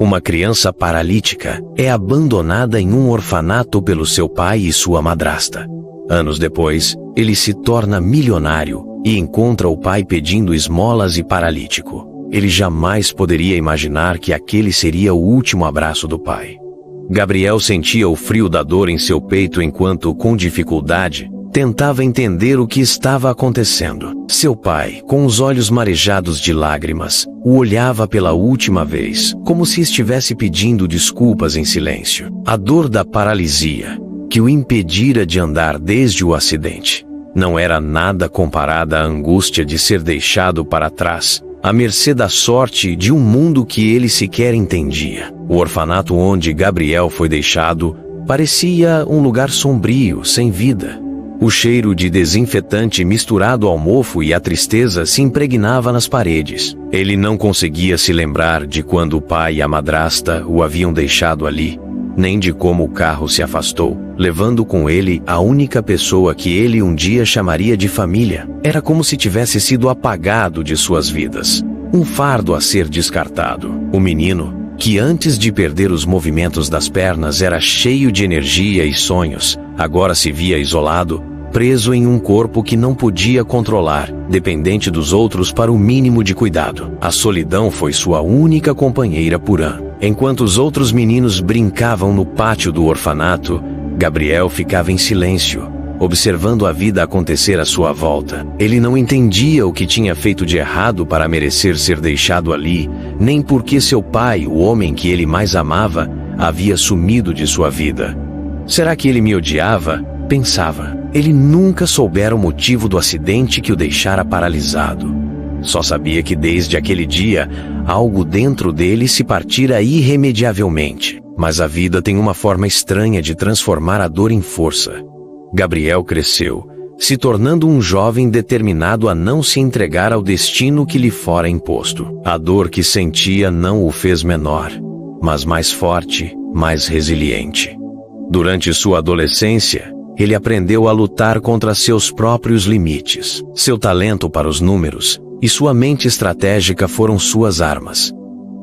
Uma criança paralítica é abandonada em um orfanato pelo seu pai e sua madrasta. Anos depois, ele se torna milionário e encontra o pai pedindo esmolas e paralítico. Ele jamais poderia imaginar que aquele seria o último abraço do pai. Gabriel sentia o frio da dor em seu peito enquanto, com dificuldade, tentava entender o que estava acontecendo. Seu pai, com os olhos marejados de lágrimas, o olhava pela última vez, como se estivesse pedindo desculpas em silêncio. A dor da paralisia, que o impedira de andar desde o acidente, não era nada comparada à angústia de ser deixado para trás, à mercê da sorte de um mundo que ele sequer entendia. O orfanato onde Gabriel foi deixado parecia um lugar sombrio, sem vida. O cheiro de desinfetante misturado ao mofo e à tristeza se impregnava nas paredes. Ele não conseguia se lembrar de quando o pai e a madrasta o haviam deixado ali, nem de como o carro se afastou, levando com ele a única pessoa que ele um dia chamaria de família. Era como se tivesse sido apagado de suas vidas. Um fardo a ser descartado. O menino, que antes de perder os movimentos das pernas era cheio de energia e sonhos, agora se via isolado, preso em um corpo que não podia controlar, dependente dos outros para o mínimo de cuidado. A solidão foi sua única companheira por ano. Enquanto os outros meninos brincavam no pátio do orfanato, Gabriel ficava em silêncio, observando a vida acontecer à sua volta. Ele não entendia o que tinha feito de errado para merecer ser deixado ali, nem por que seu pai, o homem que ele mais amava, havia sumido de sua vida. Será que ele me odiava? Pensava. Ele nunca soubera o motivo do acidente que o deixara paralisado. Só sabia que desde aquele dia, algo dentro dele se partira irremediavelmente. Mas a vida tem uma forma estranha de transformar a dor em força. Gabriel cresceu, se tornando um jovem determinado a não se entregar ao destino que lhe fora imposto. A dor que sentia não o fez menor, mas mais forte, mais resiliente. Durante sua adolescência, ele aprendeu a lutar contra seus próprios limites. Seu talento para os números e sua mente estratégica foram suas armas.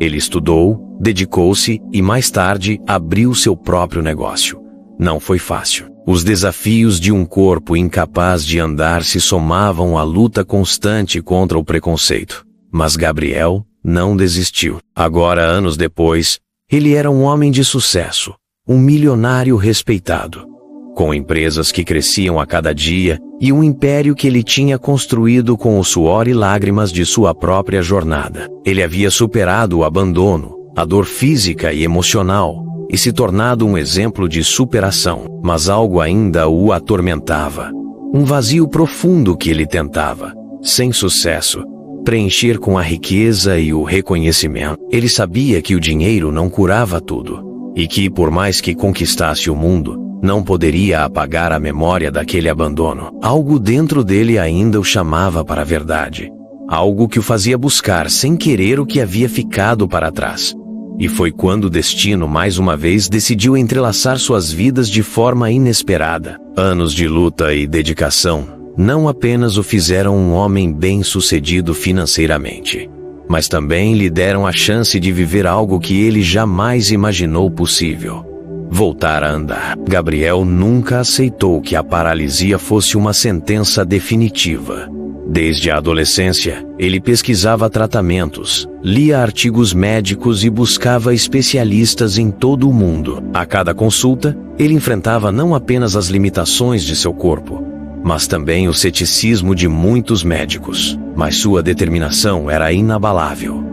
Ele estudou, dedicou-se e mais tarde abriu seu próprio negócio. Não foi fácil. Os desafios de um corpo incapaz de andar se somavam à luta constante contra o preconceito. Mas Gabriel não desistiu. Agora, anos depois, ele era um homem de sucesso, um milionário respeitado, com empresas que cresciam a cada dia e um império que ele tinha construído com o suor e lágrimas de sua própria jornada. Ele havia superado o abandono, a dor física e emocional, e se tornado um exemplo de superação. Mas algo ainda o atormentava. Um vazio profundo que ele tentava, sem sucesso, preencher com a riqueza e o reconhecimento. Ele sabia que o dinheiro não curava tudo, e que, por mais que conquistasse o mundo, não poderia apagar a memória daquele abandono. Algo dentro dele ainda o chamava para a verdade. Algo que o fazia buscar sem querer o que havia ficado para trás. E foi quando o destino mais uma vez decidiu entrelaçar suas vidas de forma inesperada. Anos de luta e dedicação não apenas o fizeram um homem bem-sucedido financeiramente, mas também lhe deram a chance de viver algo que ele jamais imaginou possível: voltar a andar. Gabriel nunca aceitou que a paralisia fosse uma sentença definitiva. Desde a adolescência, ele pesquisava tratamentos, lia artigos médicos e buscava especialistas em todo o mundo. A cada consulta, ele enfrentava não apenas as limitações de seu corpo, mas também o ceticismo de muitos médicos. Mas sua determinação era inabalável.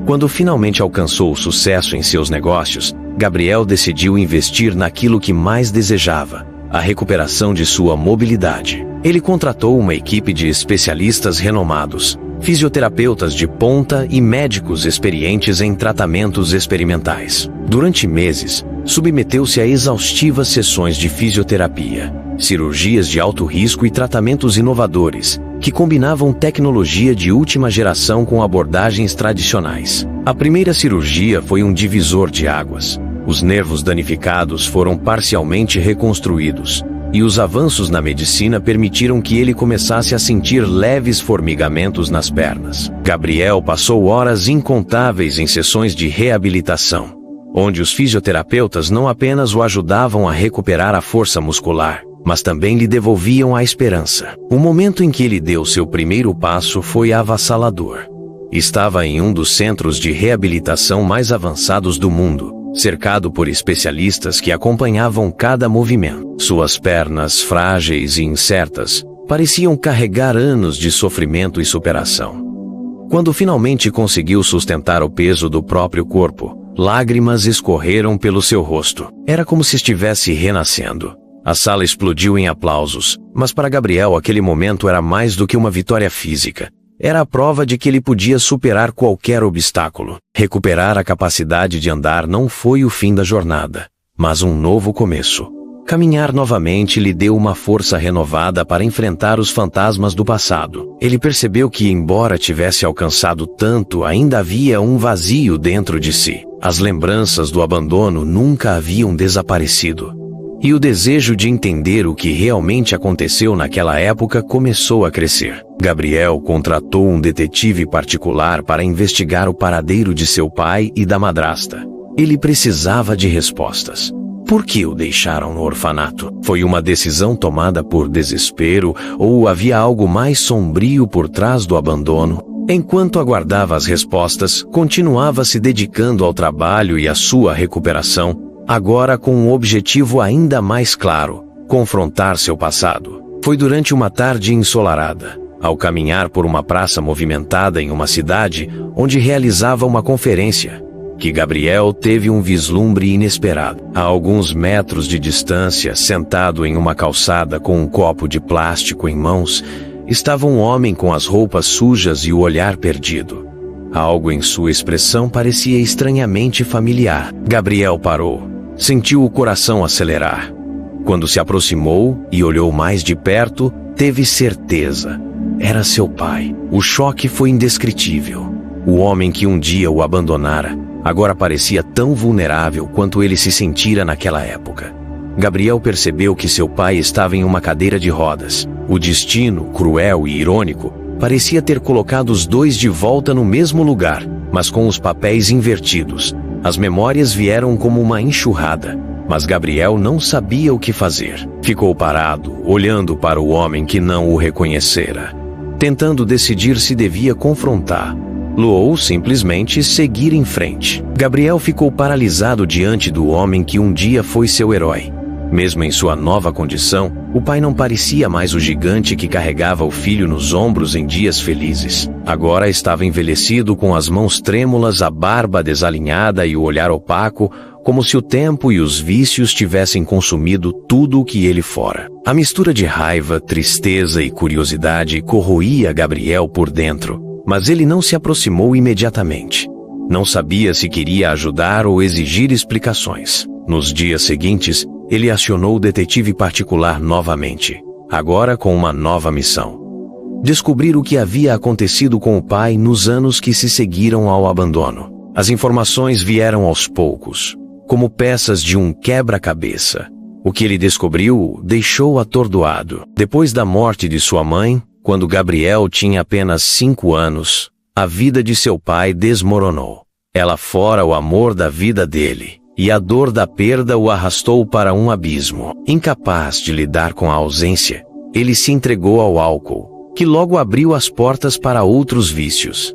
Quando finalmente alcançou o sucesso em seus negócios, Gabriel decidiu investir naquilo que mais desejava: a recuperação de sua mobilidade. Ele contratou uma equipe de especialistas renomados, fisioterapeutas de ponta e médicos experientes em tratamentos experimentais. Durante meses, submeteu-se a exaustivas sessões de fisioterapia, cirurgias de alto risco e tratamentos inovadores, que combinavam tecnologia de última geração com abordagens tradicionais. A primeira cirurgia foi um divisor de águas. Os nervos danificados foram parcialmente reconstruídos, e os avanços na medicina permitiram que ele começasse a sentir leves formigamentos nas pernas. Gabriel passou horas incontáveis em sessões de reabilitação, onde os fisioterapeutas não apenas o ajudavam a recuperar a força muscular, mas também lhe devolviam a esperança. O momento em que ele deu seu primeiro passo foi avassalador. Estava em um dos centros de reabilitação mais avançados do mundo, cercado por especialistas que acompanhavam cada movimento. Suas pernas, frágeis e incertas, pareciam carregar anos de sofrimento e superação. Quando finalmente conseguiu sustentar o peso do próprio corpo, lágrimas escorreram pelo seu rosto. Era como se estivesse renascendo. A sala explodiu em aplausos, mas para Gabriel aquele momento era mais do que uma vitória física. Era a prova de que ele podia superar qualquer obstáculo. Recuperar a capacidade de andar não foi o fim da jornada, mas um novo começo. Caminhar novamente lhe deu uma força renovada para enfrentar os fantasmas do passado. Ele percebeu que, embora tivesse alcançado tanto, ainda havia um vazio dentro de si. As lembranças do abandono nunca haviam desaparecido. E o desejo de entender o que realmente aconteceu naquela época começou a crescer. Gabriel contratou um detetive particular para investigar o paradeiro de seu pai e da madrasta. Ele precisava de respostas. Por que o deixaram no orfanato? Foi uma decisão tomada por desespero ou havia algo mais sombrio por trás do abandono? Enquanto aguardava as respostas, continuava se dedicando ao trabalho e à sua recuperação, agora com um objetivo ainda mais claro: confrontar seu passado. Foi durante uma tarde ensolarada, ao caminhar por uma praça movimentada em uma cidade onde realizava uma conferência, que Gabriel teve um vislumbre inesperado. A alguns metros de distância, sentado em uma calçada com um copo de plástico em mãos, estava um homem com as roupas sujas e o olhar perdido. Algo em sua expressão parecia estranhamente familiar. Gabriel parou. Sentiu o coração acelerar. Quando se aproximou e olhou mais de perto, teve certeza. Era seu pai. O choque foi indescritível. O homem que um dia o abandonara, agora parecia tão vulnerável quanto ele se sentira naquela época. Gabriel percebeu que seu pai estava em uma cadeira de rodas. O destino, cruel e irônico, parecia ter colocado os dois de volta no mesmo lugar, mas com os papéis invertidos. As memórias vieram como uma enxurrada, mas Gabriel não sabia o que fazer. Ficou parado, olhando para o homem que não o reconhecera, tentando decidir se devia confrontá-lo ou simplesmente seguir em frente. Gabriel ficou paralisado diante do homem que um dia foi seu herói. Mesmo em sua nova condição, o pai não parecia mais o gigante que carregava o filho nos ombros em dias felizes. Agora estava envelhecido, com as mãos trêmulas, a barba desalinhada e o olhar opaco, como se o tempo e os vícios tivessem consumido tudo o que ele fora. A mistura de raiva, tristeza e curiosidade corroía Gabriel por dentro, mas ele não se aproximou imediatamente. Não sabia se queria ajudar ou exigir explicações. Nos dias seguintes, ele acionou o detetive particular novamente, agora com uma nova missão: descobrir o que havia acontecido com o pai nos anos que se seguiram ao abandono. As informações vieram aos poucos, como peças de um quebra-cabeça. O que ele descobriu o deixou atordoado. Depois da morte de sua mãe, quando Gabriel tinha apenas 5 anos, a vida de seu pai desmoronou. Ela fora o amor da vida dele, e a dor da perda o arrastou para um abismo. Incapaz de lidar com a ausência, ele se entregou ao álcool, que logo abriu as portas para outros vícios.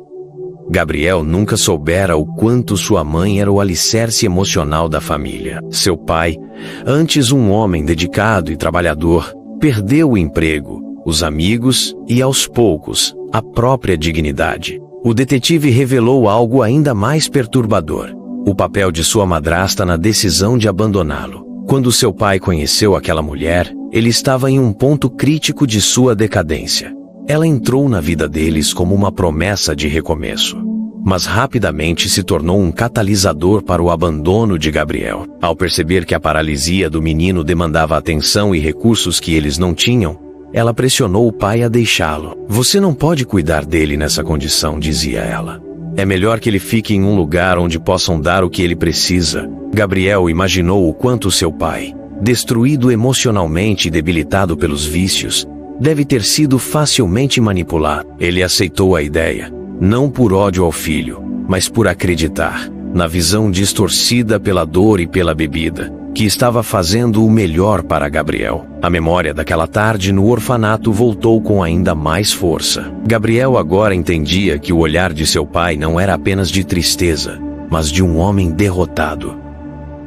Gabriel nunca soubera o quanto sua mãe era o alicerce emocional da família. Seu pai, antes um homem dedicado e trabalhador, perdeu o emprego, os amigos e, aos poucos, a própria dignidade. O detetive revelou algo ainda mais perturbador: o papel de sua madrasta na decisão de abandoná-lo. Quando seu pai conheceu aquela mulher, ele estava em um ponto crítico de sua decadência. Ela entrou na vida deles como uma promessa de recomeço, mas rapidamente se tornou um catalisador para o abandono de Gabriel. Ao perceber que a paralisia do menino demandava atenção e recursos que eles não tinham, ela pressionou o pai a deixá-lo. "Você não pode cuidar dele nessa condição", dizia ela. "É melhor que ele fique em um lugar onde possam dar o que ele precisa." Gabriel imaginou o quanto seu pai, destruído emocionalmente e debilitado pelos vícios, deve ter sido facilmente manipulado. Ele aceitou a ideia, não por ódio ao filho, mas por acreditar, na visão distorcida pela dor e pela bebida, que estava fazendo o melhor para Gabriel. A memória daquela tarde no orfanato voltou com ainda mais força. Gabriel agora entendia que o olhar de seu pai não era apenas de tristeza, mas de um homem derrotado.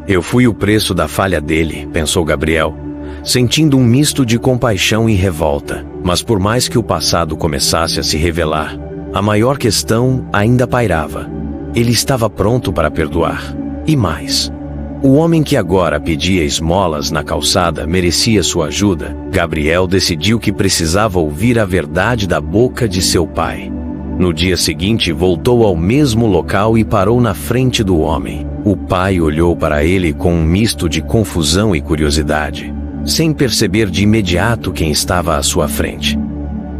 Eu fui o preço da falha dele, pensou Gabriel, sentindo um misto de compaixão e revolta. Mas por mais que o passado começasse a se revelar, a maior questão ainda pairava. Ele estava pronto para perdoar. E mais, o homem que agora pedia esmolas na calçada merecia sua ajuda. Gabriel decidiu que precisava ouvir a verdade da boca de seu pai. No dia seguinte, voltou ao mesmo local e parou na frente do homem. O pai olhou para ele com um misto de confusão e curiosidade, sem perceber de imediato quem estava à sua frente.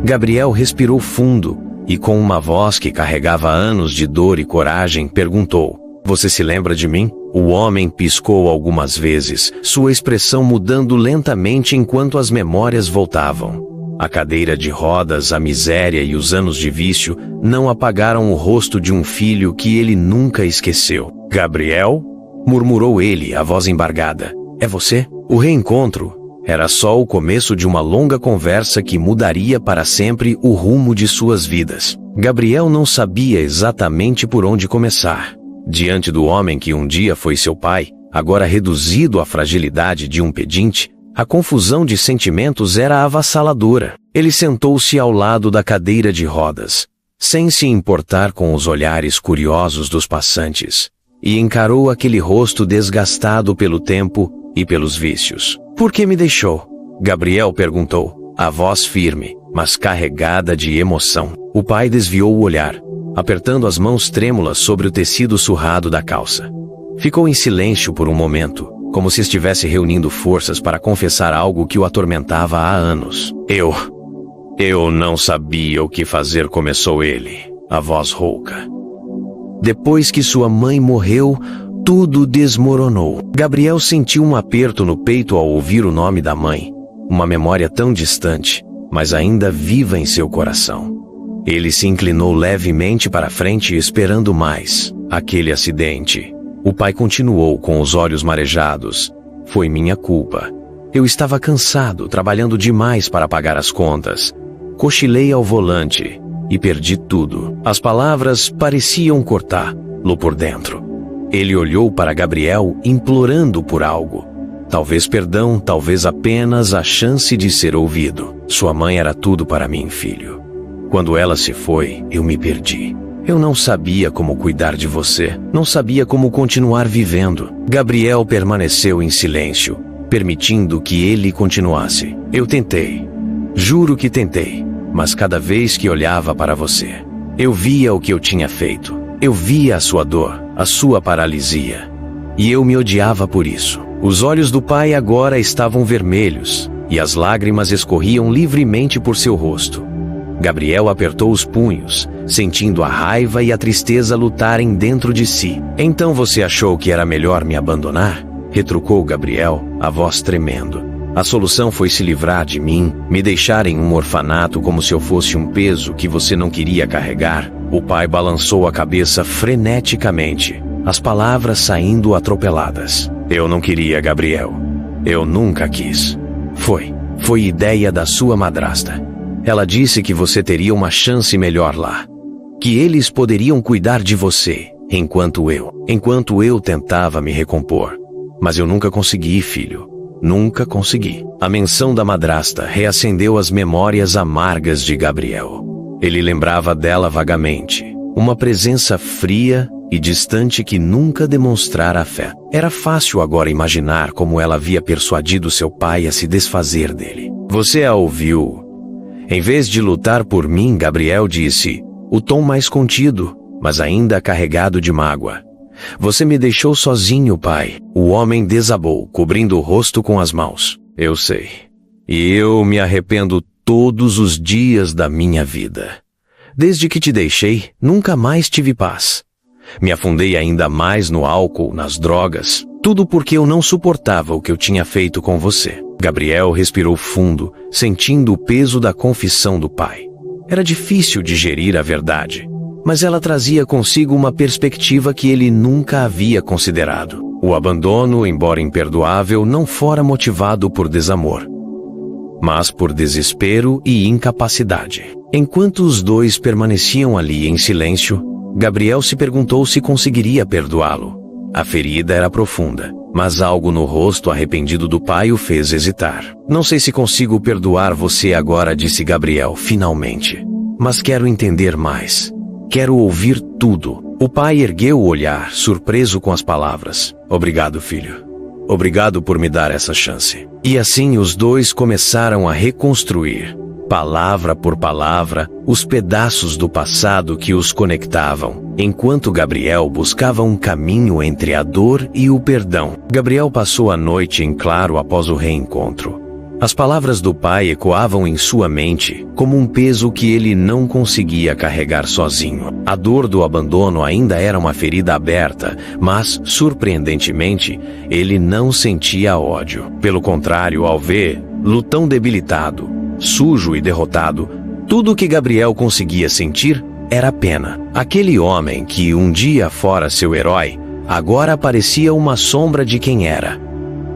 Gabriel respirou fundo e, com uma voz que carregava anos de dor e coragem, perguntou: "Você se lembra de mim?" O homem piscou algumas vezes, sua expressão mudando lentamente enquanto as memórias voltavam. A cadeira de rodas, a miséria e os anos de vício não apagaram o rosto de um filho que ele nunca esqueceu. "Gabriel?" murmurou ele, a voz embargada. "É você?" O reencontro era só o começo de uma longa conversa que mudaria para sempre o rumo de suas vidas. Gabriel não sabia exatamente por onde começar. Diante do homem que um dia foi seu pai, agora reduzido à fragilidade de um pedinte, a confusão de sentimentos era avassaladora. Ele sentou-se ao lado da cadeira de rodas, sem se importar com os olhares curiosos dos passantes, e encarou aquele rosto desgastado pelo tempo e pelos vícios. "Por que me deixou?" Gabriel perguntou, a voz firme, mas carregada de emoção. O pai desviou o olhar, apertando as mãos trêmulas sobre o tecido surrado da calça. Ficou em silêncio por um momento, como se estivesse reunindo forças para confessar algo que o atormentava há anos. Eu não sabia o que fazer", começou ele, a voz rouca. "Depois que sua mãe morreu, tudo desmoronou." Gabriel sentiu um aperto no peito ao ouvir o nome da mãe, uma memória tão distante, mas ainda viva em seu coração. Ele se inclinou levemente para frente esperando mais. "Aquele acidente." O pai continuou com os olhos marejados. "Foi minha culpa. Eu estava cansado, trabalhando demais para pagar as contas. Cochilei ao volante e perdi tudo." As palavras pareciam cortá-lo por dentro. Ele olhou para Gabriel implorando por algo. Talvez perdão, talvez apenas a chance de ser ouvido. "Sua mãe era tudo para mim, filho. Quando ela se foi, eu me perdi. Eu não sabia como cuidar de você, não sabia como continuar vivendo." Gabriel permaneceu em silêncio, permitindo que ele continuasse. "Eu tentei. Juro que tentei. Mas cada vez que olhava para você, eu via o que eu tinha feito. Eu via a sua dor, a sua paralisia. E eu me odiava por isso." Os olhos do pai agora estavam vermelhos, e as lágrimas escorriam livremente por seu rosto. Gabriel apertou os punhos, sentindo a raiva e a tristeza lutarem dentro de si. "Então você achou que era melhor me abandonar?" retrucou Gabriel, a voz tremendo. "A solução foi se livrar de mim, me deixar em um orfanato como se eu fosse um peso que você não queria carregar?" O pai balançou a cabeça freneticamente, as palavras saindo atropeladas. "Eu não queria, Gabriel. Eu nunca quis. Foi ideia da sua madrasta. Ela disse que você teria uma chance melhor lá, que eles poderiam cuidar de você, enquanto eu tentava me recompor. Mas eu nunca consegui, filho. Nunca consegui." A menção da madrasta reacendeu as memórias amargas de Gabriel. Ele lembrava dela vagamente, uma presença fria e distante que nunca demonstrara afeto. Era fácil agora imaginar como ela havia persuadido seu pai a se desfazer dele. "Você a ouviu?" Em vez de lutar por mim, Gabriel disse, o tom mais contido, mas ainda carregado de mágoa. "Você me deixou sozinho, pai." O homem desabou, cobrindo o rosto com as mãos. "Eu sei. E eu me arrependo todos os dias da minha vida. Desde que te deixei, nunca mais tive paz. Me afundei ainda mais no álcool, nas drogas. Tudo porque eu não suportava o que eu tinha feito com você. Gabriel respirou fundo, sentindo o peso da confissão do pai. Era difícil digerir a verdade, mas ela trazia consigo uma perspectiva que ele nunca havia considerado. O abandono, embora imperdoável, não fora motivado por desamor, mas por desespero e incapacidade. Enquanto os dois permaneciam ali em silêncio, Gabriel se perguntou se conseguiria perdoá-lo. A ferida era profunda, mas algo no rosto arrependido do pai o fez hesitar. Não sei se consigo perdoar você agora, disse Gabriel, finalmente. Mas quero entender mais. Quero ouvir tudo. O pai ergueu o olhar, surpreso com as palavras. Obrigado, filho. Obrigado por me dar essa chance. E assim os dois começaram a reconstruir, palavra por palavra, os pedaços do passado que os conectavam, enquanto Gabriel buscava um caminho entre a dor e o perdão. Gabriel passou a noite em claro após o reencontro. As palavras do pai ecoavam em sua mente como um peso que ele não conseguia carregar sozinho. A dor do abandono ainda era uma ferida aberta, mas, surpreendentemente, ele não sentia ódio. Pelo contrário, ao vê-lo tão debilitado, sujo e derrotado, tudo o que Gabriel conseguia sentir era pena. Aquele homem que um dia fora seu herói, agora parecia uma sombra de quem era.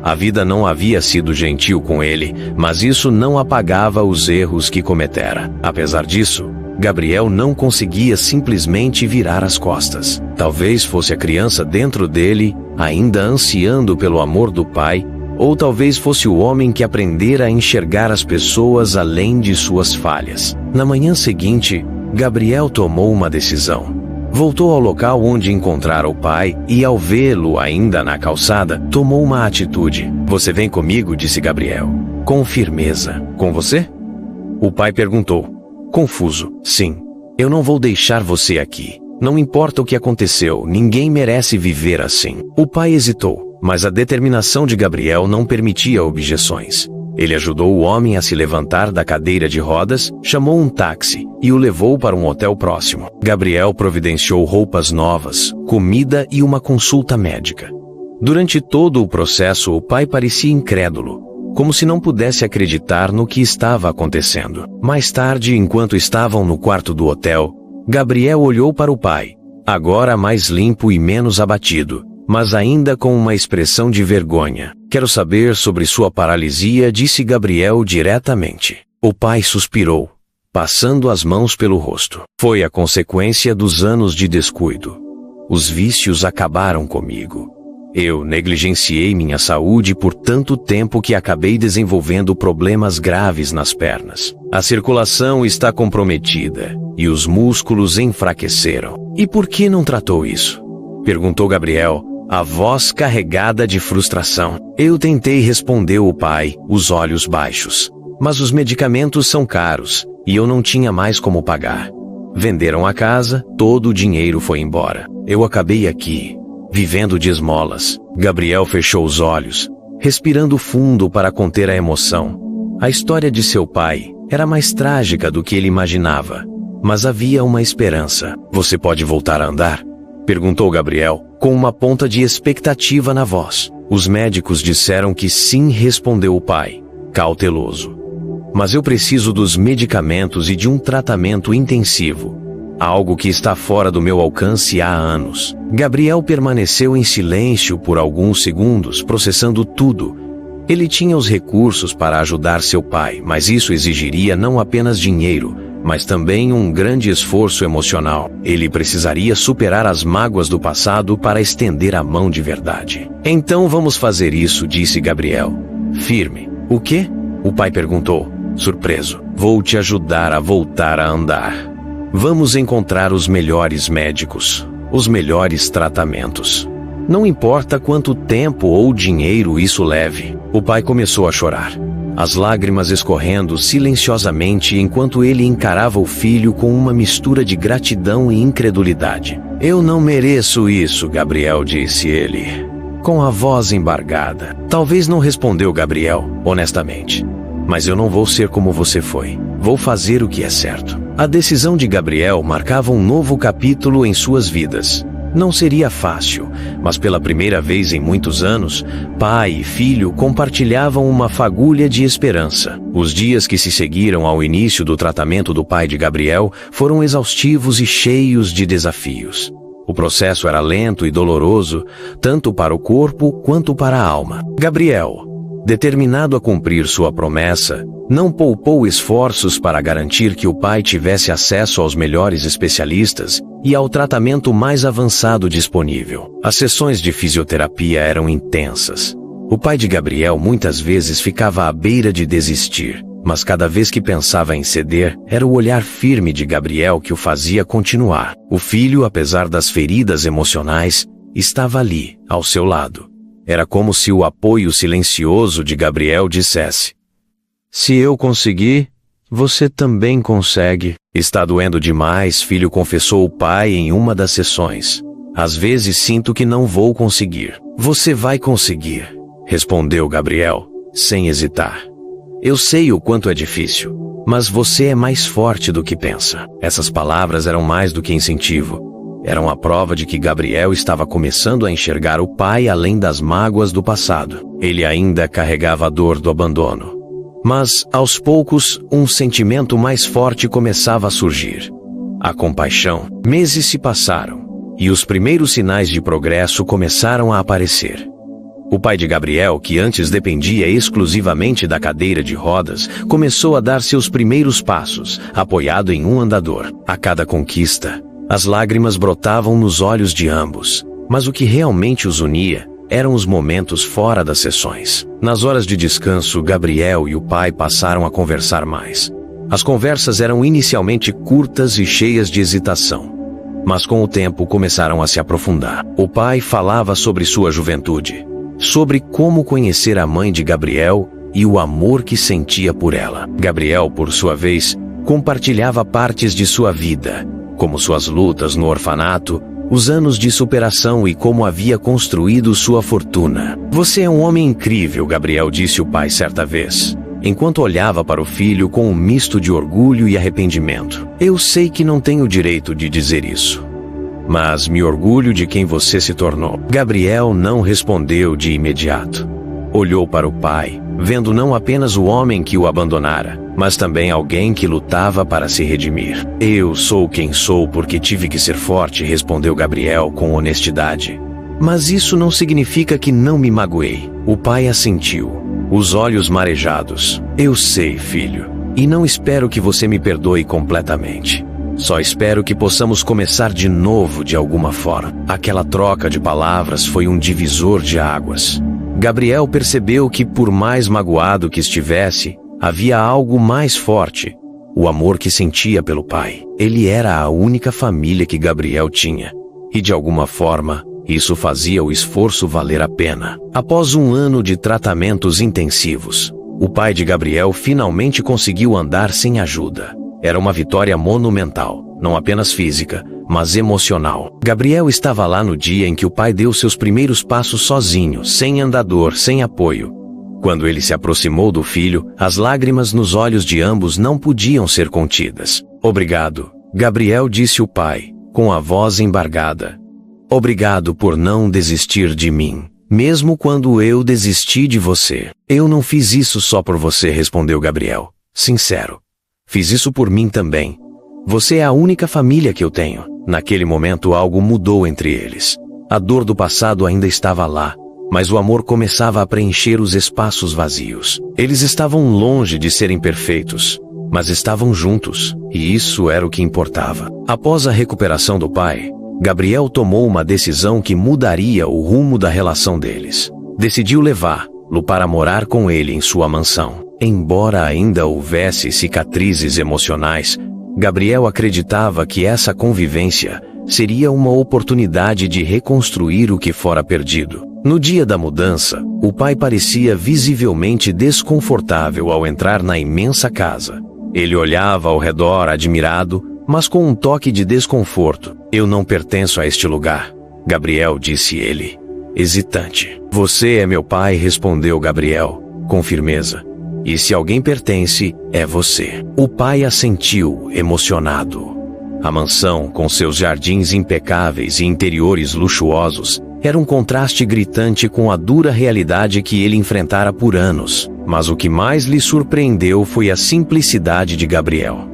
A vida não havia sido gentil com ele, mas isso não apagava os erros que cometera. Apesar disso, Gabriel não conseguia simplesmente virar as costas. Talvez fosse a criança dentro dele, ainda ansiando pelo amor do pai, ou talvez fosse o homem que aprendera a enxergar as pessoas além de suas falhas. Na manhã seguinte, Gabriel tomou uma decisão. Voltou ao local onde encontrara o pai e, ao vê-lo ainda na calçada, tomou uma atitude. Você vem comigo, disse Gabriel, com firmeza. Com você? O pai perguntou, confuso. Sim, eu não vou deixar você aqui. Não importa o que aconteceu, ninguém merece viver assim. O pai hesitou, mas a determinação de Gabriel não permitia objeções. Ele ajudou o homem a se levantar da cadeira de rodas, chamou um táxi e o levou para um hotel próximo. Gabriel providenciou roupas novas, comida e uma consulta médica. Durante todo o processo, o pai parecia incrédulo, como se não pudesse acreditar no que estava acontecendo. Mais tarde, enquanto estavam no quarto do hotel, Gabriel olhou para o pai, agora mais limpo e menos abatido, mas ainda com uma expressão de vergonha. Quero saber sobre sua paralisia, disse Gabriel diretamente. O pai suspirou, passando as mãos pelo rosto. Foi a consequência dos anos de descuido. Os vícios acabaram comigo. Eu negligenciei minha saúde por tanto tempo que acabei desenvolvendo problemas graves nas pernas. A circulação está comprometida e os músculos enfraqueceram. E por que não tratou isso? Perguntou Gabriel, a voz carregada de frustração. Eu tentei, respondeu o pai, os olhos baixos. Mas os medicamentos são caros e eu não tinha mais como pagar. Venderam a casa, todo o dinheiro foi embora. Eu acabei aqui, vivendo de esmolas. Gabriel fechou os olhos, respirando fundo para conter a emoção. A história de seu pai era mais trágica do que ele imaginava, mas havia uma esperança. Você pode voltar a andar? Perguntou Gabriel, com uma ponta de expectativa na voz. Os médicos disseram que sim, respondeu o pai, cauteloso. Mas eu preciso dos medicamentos e de um tratamento intensivo. Algo que está fora do meu alcance há anos. Gabriel permaneceu em silêncio por alguns segundos, processando tudo. Ele tinha os recursos para ajudar seu pai, mas isso exigiria não apenas dinheiro, mas também um grande esforço emocional. Ele precisaria superar as mágoas do passado para estender a mão de verdade. Então vamos fazer isso, disse Gabriel, firme. O quê? O pai perguntou, surpreso. Vou te ajudar a voltar a andar. Vamos encontrar os melhores médicos, os melhores tratamentos. Não importa quanto tempo ou dinheiro isso leve. O pai começou a chorar, as lágrimas escorrendo silenciosamente enquanto ele encarava o filho com uma mistura de gratidão e incredulidade. Eu não mereço isso, Gabriel, disse ele, com a voz embargada. Talvez não, respondeu Gabriel, honestamente. Mas eu não vou ser como você foi. Vou fazer o que é certo. A decisão de Gabriel marcava um novo capítulo em suas vidas. Não seria fácil, mas pela primeira vez em muitos anos, pai e filho compartilhavam uma fagulha de esperança. Os dias que se seguiram ao início do tratamento do pai de Gabriel foram exaustivos e cheios de desafios. O processo era lento e doloroso, tanto para o corpo quanto para a alma. Gabriel, determinado a cumprir sua promessa, não poupou esforços para garantir que o pai tivesse acesso aos melhores especialistas e ao tratamento mais avançado disponível. As sessões de fisioterapia eram intensas. O pai de Gabriel muitas vezes ficava à beira de desistir, mas cada vez que pensava em ceder, era o olhar firme de Gabriel que o fazia continuar. O filho, apesar das feridas emocionais, estava ali, ao seu lado. Era como se o apoio silencioso de Gabriel dissesse: "Se eu conseguir, você também consegue." "Está doendo demais", filho confessou o pai em uma das sessões. "Às vezes sinto que não vou conseguir." "Você vai conseguir", respondeu Gabriel, sem hesitar. "Eu sei o quanto é difícil, mas você é mais forte do que pensa." Essas palavras eram mais do que incentivo. Eram a prova de que Gabriel estava começando a enxergar o pai além das mágoas do passado. Ele ainda carregava a dor do abandono. Mas, aos poucos, um sentimento mais forte começava a surgir: a compaixão. Meses se passaram, e os primeiros sinais de progresso começaram a aparecer. O pai de Gabriel, que antes dependia exclusivamente da cadeira de rodas, começou a dar seus primeiros passos, apoiado em um andador. A cada conquista, as lágrimas brotavam nos olhos de ambos, mas o que realmente os unia eram os momentos fora das sessões. Nas horas de descanso, Gabriel e o pai passaram a conversar mais. As conversas eram inicialmente curtas e cheias de hesitação, mas com o tempo começaram a se aprofundar. O pai falava sobre sua juventude, sobre como conhecer a mãe de Gabriel e o amor que sentia por ela. Gabriel, por sua vez, compartilhava partes de sua vida, como suas lutas no orfanato, os anos de superação e como havia construído sua fortuna. "Você é um homem incrível", Gabriel disse ao pai certa vez, enquanto olhava para o filho com um misto de orgulho e arrependimento. "Eu sei que não tenho o direito de dizer isso, mas me orgulho de quem você se tornou." Gabriel não respondeu de imediato. Olhou para o pai, vendo não apenas o homem que o abandonara, mas também alguém que lutava para se redimir. "Eu sou quem sou porque tive que ser forte", respondeu Gabriel com honestidade. "Mas isso não significa que não me magoei." O pai assentiu, os olhos marejados. "Eu sei, filho, e não espero que você me perdoe completamente. Só espero que possamos começar de novo de alguma forma." Aquela troca de palavras foi um divisor de águas. Gabriel percebeu que, por mais magoado que estivesse, havia algo mais forte: o amor que sentia pelo pai. Ele era a única família que Gabriel tinha, e de alguma forma, isso fazia o esforço valer a pena. Após um ano de tratamentos intensivos, o pai de Gabriel finalmente conseguiu andar sem ajuda. Era uma vitória monumental, não apenas física, mas emocional. Gabriel estava lá no dia em que o pai deu seus primeiros passos sozinho, sem andador, sem apoio. Quando ele se aproximou do filho, as lágrimas nos olhos de ambos não podiam ser contidas. "Obrigado", Gabriel disse ao pai, com a voz embargada. "Obrigado por não desistir de mim, mesmo quando eu desisti de você." "Eu não fiz isso só por você", respondeu Gabriel, sincero. "Fiz isso por mim também. Você é a única família que eu tenho." Naquele momento algo mudou entre eles. A dor do passado ainda estava lá, mas o amor começava a preencher os espaços vazios. Eles estavam longe de serem perfeitos, mas estavam juntos, e isso era o que importava. Após a recuperação do pai, Gabriel tomou uma decisão que mudaria o rumo da relação deles. Decidiu levá-lo para morar com ele em sua mansão. Embora ainda houvesse cicatrizes emocionais, Gabriel acreditava que essa convivência seria uma oportunidade de reconstruir o que fora perdido. No dia da mudança, o pai parecia visivelmente desconfortável ao entrar na imensa casa. Ele olhava ao redor admirado, mas com um toque de desconforto. "Eu não pertenço a este lugar", Gabriel disse ele, hesitante. "Você é meu pai", respondeu Gabriel, com firmeza. "E se alguém pertence, é você." O pai assentiu, emocionado. A mansão, com seus jardins impecáveis e interiores luxuosos, era um contraste gritante com a dura realidade que ele enfrentara por anos. Mas o que mais lhe surpreendeu foi a simplicidade de Gabriel.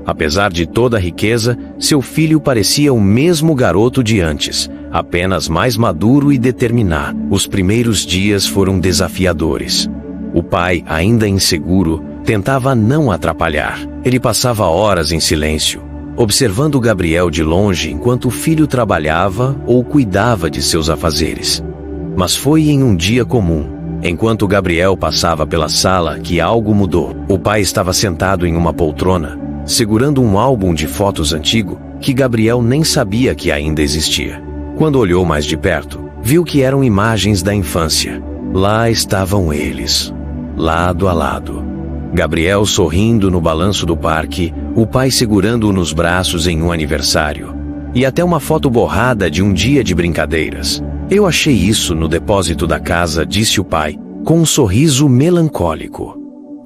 Apesar de toda a riqueza, seu filho parecia o mesmo garoto de antes, apenas mais maduro e determinado. Os primeiros dias foram desafiadores. O pai, ainda inseguro, tentava não atrapalhar. Ele passava horas em silêncio, observando Gabriel de longe enquanto o filho trabalhava ou cuidava de seus afazeres. Mas foi em um dia comum, enquanto Gabriel passava pela sala, que algo mudou. O pai estava sentado em uma poltrona, segurando um álbum de fotos antigo que Gabriel nem sabia que ainda existia. Quando olhou mais de perto, viu que eram imagens da infância. Lá estavam eles, lado a lado. Gabriel sorrindo no balanço do parque, o pai segurando-o nos braços em um aniversário. E até uma foto borrada de um dia de brincadeiras. Eu achei isso no depósito da casa, disse o pai, com um sorriso melancólico.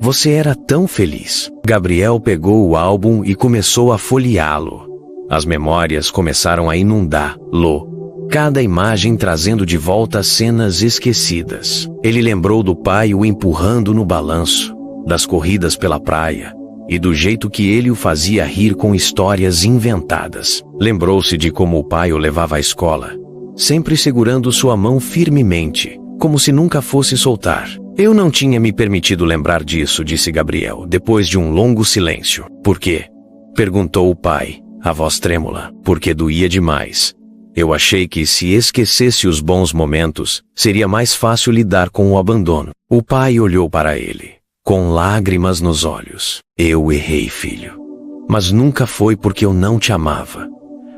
Você era tão feliz. Gabriel pegou o álbum e começou a folheá-lo. As memórias começaram a inundá-lo, cada imagem trazendo de volta cenas esquecidas. Ele lembrou do pai o empurrando no balanço, das corridas pela praia e do jeito que ele o fazia rir com histórias inventadas. Lembrou-se de como o pai o levava à escola, sempre segurando sua mão firmemente, como se nunca fosse soltar. Eu não tinha me permitido lembrar disso, disse Gabriel, depois de um longo silêncio. Por quê? Perguntou o pai, a voz trêmula. Porque doía demais. Eu achei que se esquecesse os bons momentos, seria mais fácil lidar com o abandono. O pai olhou para ele, com lágrimas nos olhos. Eu errei, filho. Mas nunca foi porque eu não te amava.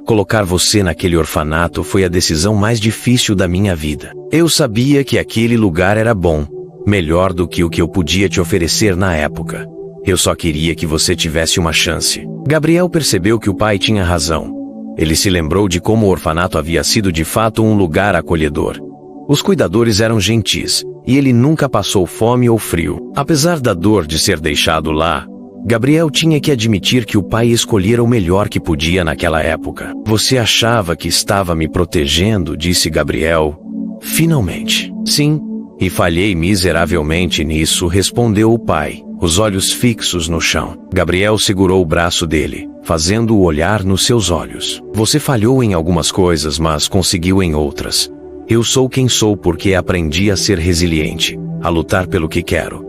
Colocar você naquele orfanato foi a decisão mais difícil da minha vida. Eu sabia que aquele lugar era bom, melhor do que o que eu podia te oferecer na época. Eu só queria que você tivesse uma chance. Gabriel percebeu que o pai tinha razão. Ele se lembrou de como o orfanato havia sido de fato um lugar acolhedor. Os cuidadores eram gentis, e ele nunca passou fome ou frio. Apesar da dor de ser deixado lá, Gabriel tinha que admitir que o pai escolhera o melhor que podia naquela época. Você achava que estava me protegendo, disse Gabriel. Finalmente. Sim, e falhei miseravelmente nisso, respondeu o pai, os olhos fixos no chão. Gabriel segurou o braço dele, fazendo-o olhar nos seus olhos. Você falhou em algumas coisas, mas conseguiu em outras. Eu sou quem sou porque aprendi a ser resiliente, a lutar pelo que quero.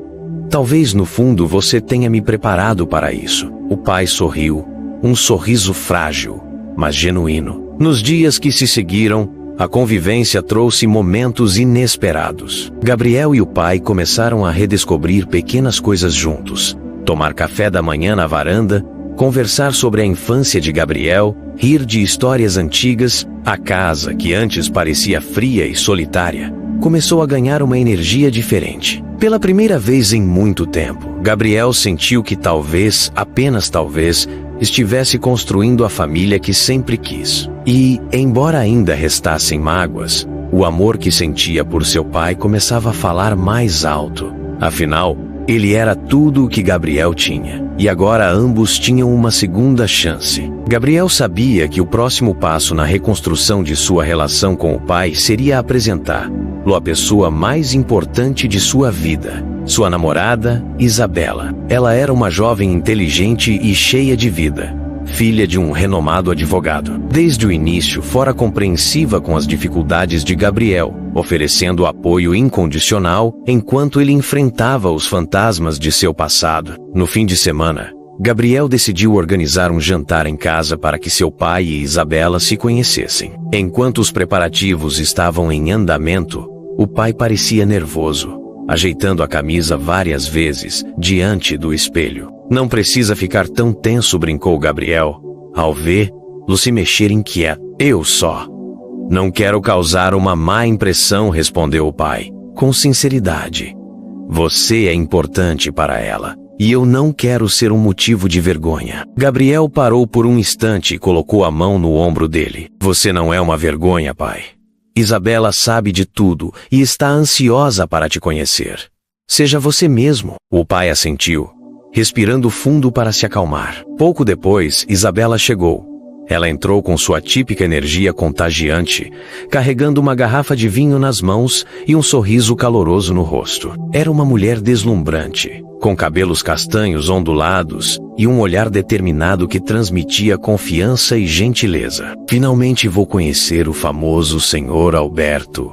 Talvez no fundo você tenha me preparado para isso. O pai sorriu, um sorriso frágil, mas genuíno. Nos dias que se seguiram, a convivência trouxe momentos inesperados. Gabriel e o pai começaram a redescobrir pequenas coisas juntos. Tomar café da manhã na varanda, conversar sobre a infância de Gabriel, rir de histórias antigas. A casa, que antes parecia fria e solitária, começou a ganhar uma energia diferente. Pela primeira vez em muito tempo, Gabriel sentiu que talvez, apenas talvez, estivesse construindo a família que sempre quis. E, embora ainda restassem mágoas, o amor que sentia por seu pai começava a falar mais alto. Afinal, ele era tudo o que Gabriel tinha, e agora ambos tinham uma segunda chance. Gabriel sabia que o próximo passo na reconstrução de sua relação com o pai seria apresentá-lo à pessoa mais importante de sua vida, sua namorada, Isabela. Ela era uma jovem inteligente e cheia de vida, filha de um renomado advogado. Desde o início, fora compreensiva com as dificuldades de Gabriel, oferecendo apoio incondicional enquanto ele enfrentava os fantasmas de seu passado. No fim de semana, Gabriel decidiu organizar um jantar em casa para que seu pai e Isabela se conhecessem. Enquanto os preparativos estavam em andamento, o pai parecia nervoso, ajeitando a camisa várias vezes diante do espelho. Não precisa ficar tão tenso, brincou Gabriel, ao vê-lo se mexer inquieto. Eu só não quero causar uma má impressão, respondeu o pai, com sinceridade. Você é importante para ela, e eu não quero ser um motivo de vergonha. Gabriel parou por um instante e colocou a mão no ombro dele. Você não é uma vergonha, pai. Isabela sabe de tudo e está ansiosa para te conhecer. Seja você mesmo. O pai assentiu, respirando fundo para se acalmar. Pouco depois, Isabela chegou, Ela entrou com sua típica energia contagiante, carregando uma garrafa de vinho nas mãos e um sorriso caloroso no rosto. Era uma mulher deslumbrante, com cabelos castanhos ondulados e um olhar determinado que transmitia confiança e gentileza. Finalmente vou conhecer o famoso Sr. Alberto,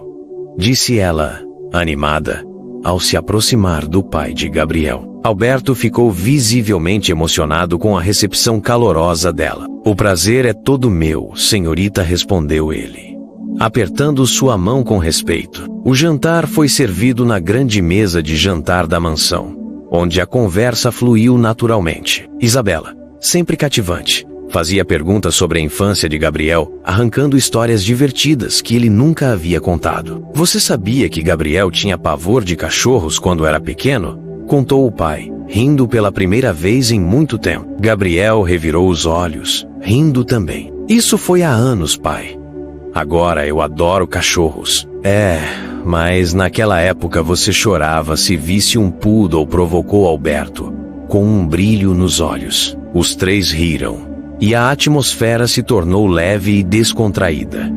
disse ela, animada, ao se aproximar do pai de Gabriel. Alberto ficou visivelmente emocionado com a recepção calorosa dela. O prazer é todo meu, senhorita, respondeu ele, apertando sua mão com respeito. O jantar foi servido na grande mesa de jantar da mansão, onde a conversa fluiu naturalmente. Isabela, sempre cativante, fazia perguntas sobre a infância de Gabriel, arrancando histórias divertidas que ele nunca havia contado. Você sabia que Gabriel tinha pavor de cachorros quando era pequeno? Contou o pai, rindo pela primeira vez em muito tempo. Gabriel revirou os olhos, rindo também. Isso foi há anos, pai. Agora eu adoro cachorros. Mas naquela época você chorava se visse um poodle, provocou Alberto, com um brilho nos olhos. Os três riram, e a atmosfera se tornou leve e descontraída.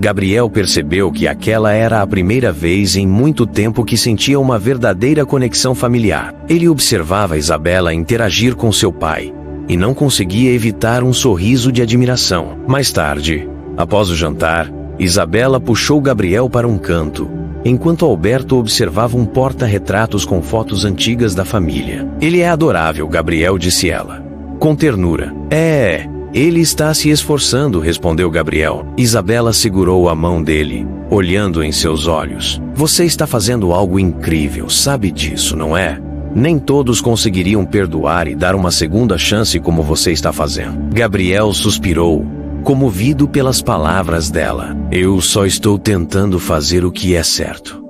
Gabriel percebeu que aquela era a primeira vez em muito tempo que sentia uma verdadeira conexão familiar. Ele observava Isabela interagir com seu pai e não conseguia evitar um sorriso de admiração. Mais tarde, após o jantar, Isabela puxou Gabriel para um canto, enquanto Alberto observava um porta-retratos com fotos antigas da família. Ele é adorável, Gabriel, disse ela, com ternura. Ele está se esforçando, respondeu Gabriel. Isabela segurou a mão dele, olhando em seus olhos. Você está fazendo algo incrível, sabe disso, não é? Nem todos conseguiriam perdoar e dar uma segunda chance como você está fazendo. Gabriel suspirou, comovido pelas palavras dela. Eu só estou tentando fazer o que é certo.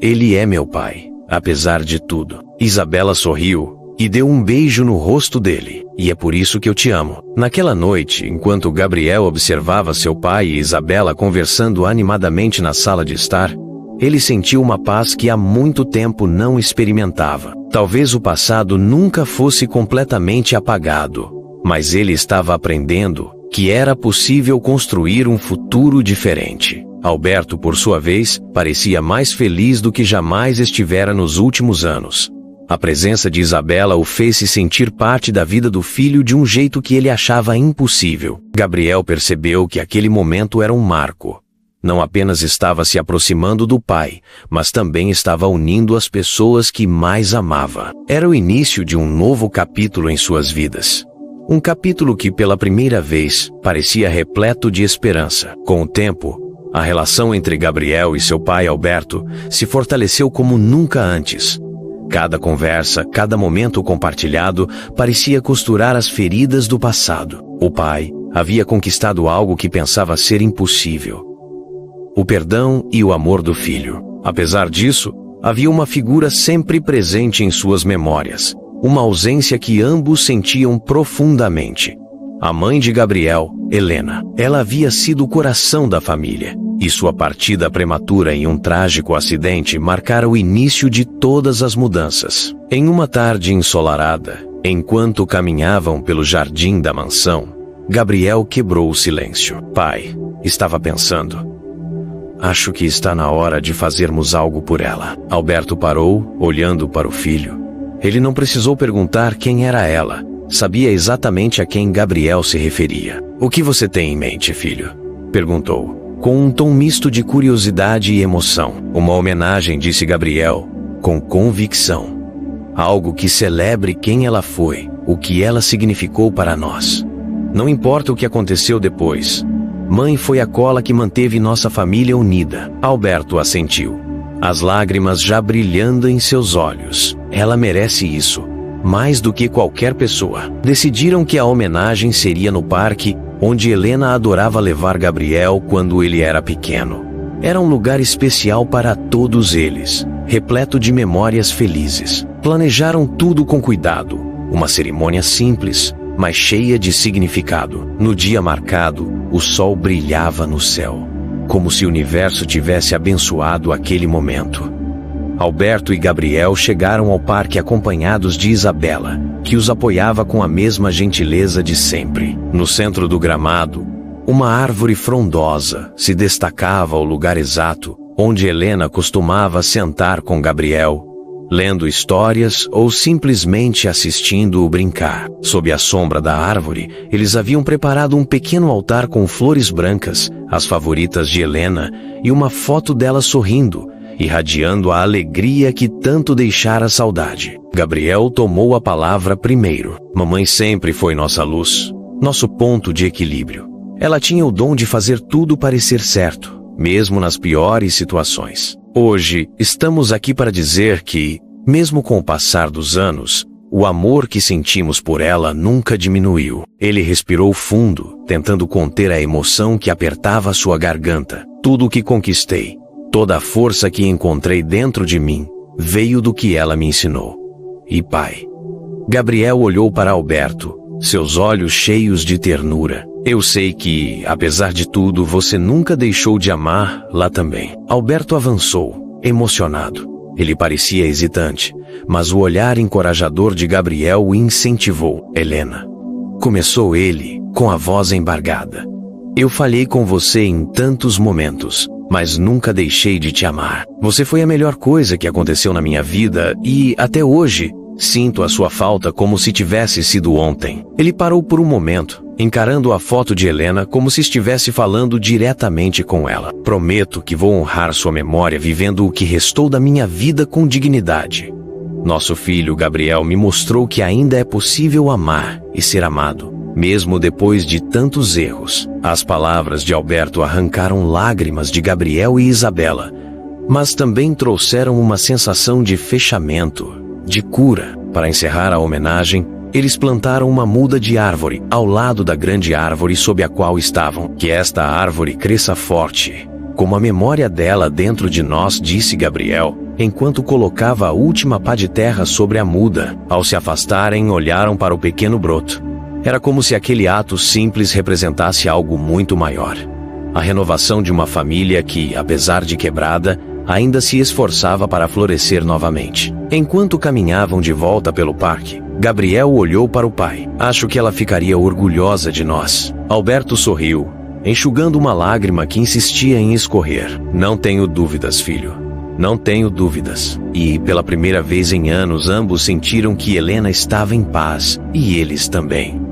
Ele é meu pai, apesar de tudo. Isabela sorriu e deu um beijo no rosto dele. E é por isso que eu te amo. Naquela noite, enquanto Gabriel observava seu pai e Isabela conversando animadamente na sala de estar, ele sentiu uma paz que há muito tempo não experimentava. Talvez o passado nunca fosse completamente apagado, mas ele estava aprendendo que era possível construir um futuro diferente. Alberto, por sua vez, parecia mais feliz do que jamais estivera nos últimos anos. A presença de Isabela o fez se sentir parte da vida do filho de um jeito que ele achava impossível. Gabriel percebeu que aquele momento era um marco. Não apenas estava se aproximando do pai, mas também estava unindo as pessoas que mais amava. Era o início de um novo capítulo em suas vidas. Um capítulo que, pela primeira vez, parecia repleto de esperança. Com o tempo, a relação entre Gabriel e seu pai Alberto se fortaleceu como nunca antes. Cada conversa, cada momento compartilhado parecia costurar as feridas do passado. O pai havia conquistado algo que pensava ser impossível: o perdão e o amor do filho. Apesar disso, havia uma figura sempre presente em suas memórias, uma ausência que ambos sentiam profundamente. A mãe de Gabriel, Helena. Ela havia sido o coração da família, e sua partida prematura em um trágico acidente marcara o início de todas as mudanças. Em uma tarde ensolarada, enquanto caminhavam pelo jardim da mansão, Gabriel quebrou o silêncio. Pai, estava pensando. Acho que está na hora de fazermos algo por ela. Alberto parou, olhando para o filho. Ele não precisou perguntar quem era ela. Sabia exatamente a quem Gabriel se referia. O que você tem em mente, filho? Perguntou, com um tom misto de curiosidade e emoção. Uma homenagem, disse Gabriel, com convicção. Algo que celebre quem ela foi, o que ela significou para nós. Não importa o que aconteceu depois. Mãe foi a cola que manteve nossa família unida. Alberto assentiu, as lágrimas já brilhando em seus olhos. Ela merece isso, mais do que qualquer pessoa. Decidiram que a homenagem seria no parque, onde Helena adorava levar Gabriel quando ele era pequeno. Era um lugar especial para todos eles, repleto de memórias felizes. Planejaram tudo com cuidado, uma cerimônia simples, mas cheia de significado. No dia marcado, o sol brilhava no céu, como se o universo tivesse abençoado aquele momento. Alberto e Gabriel chegaram ao parque acompanhados de Isabela, que os apoiava com a mesma gentileza de sempre. No centro do gramado, uma árvore frondosa se destacava ao lugar exato onde Helena costumava sentar com Gabriel, lendo histórias ou simplesmente assistindo-o brincar. Sob a sombra da árvore, eles haviam preparado um pequeno altar com flores brancas, as favoritas de Helena, e uma foto dela sorrindo, irradiando a alegria que tanto deixara saudade. Gabriel tomou a palavra primeiro. Mamãe sempre foi nossa luz, nosso ponto de equilíbrio. Ela tinha o dom de fazer tudo parecer certo, mesmo nas piores situações. Hoje, estamos aqui para dizer que, mesmo com o passar dos anos, o amor que sentimos por ela nunca diminuiu. Ele respirou fundo, tentando conter a emoção que apertava sua garganta. Tudo o que conquistei, toda a força que encontrei dentro de mim, veio do que ela me ensinou. E pai. Gabriel olhou para Alberto, seus olhos cheios de ternura. Eu sei que, apesar de tudo, você nunca deixou de amar lá também. Alberto avançou, emocionado. Ele parecia hesitante, mas o olhar encorajador de Gabriel o incentivou. Helena. Começou ele, com a voz embargada. Eu falhei com você em tantos momentos, mas nunca deixei de te amar. Você foi a melhor coisa que aconteceu na minha vida e, até hoje, sinto a sua falta como se tivesse sido ontem. Ele parou por um momento, encarando a foto de Helena como se estivesse falando diretamente com ela. Prometo que vou honrar sua memória vivendo o que restou da minha vida com dignidade. Nosso filho Gabriel me mostrou que ainda é possível amar e ser amado, mesmo depois de tantos erros. As palavras de Alberto arrancaram lágrimas de Gabriel e Isabela, mas também trouxeram uma sensação de fechamento, de cura. Para encerrar a homenagem, eles plantaram uma muda de árvore ao lado da grande árvore sob a qual estavam. Que esta árvore cresça forte, como a memória dela dentro de nós, disse Gabriel, enquanto colocava a última pá de terra sobre a muda. Ao se afastarem, olharam para o pequeno broto. Era como se aquele ato simples representasse algo muito maior. A renovação de uma família que, apesar de quebrada, ainda se esforçava para florescer novamente. Enquanto caminhavam de volta pelo parque, Gabriel olhou para o pai. Acho que ela ficaria orgulhosa de nós. Alberto sorriu, enxugando uma lágrima que insistia em escorrer. Não tenho dúvidas, filho. Não tenho dúvidas. E, pela primeira vez em anos, ambos sentiram que Helena estava em paz, e eles também.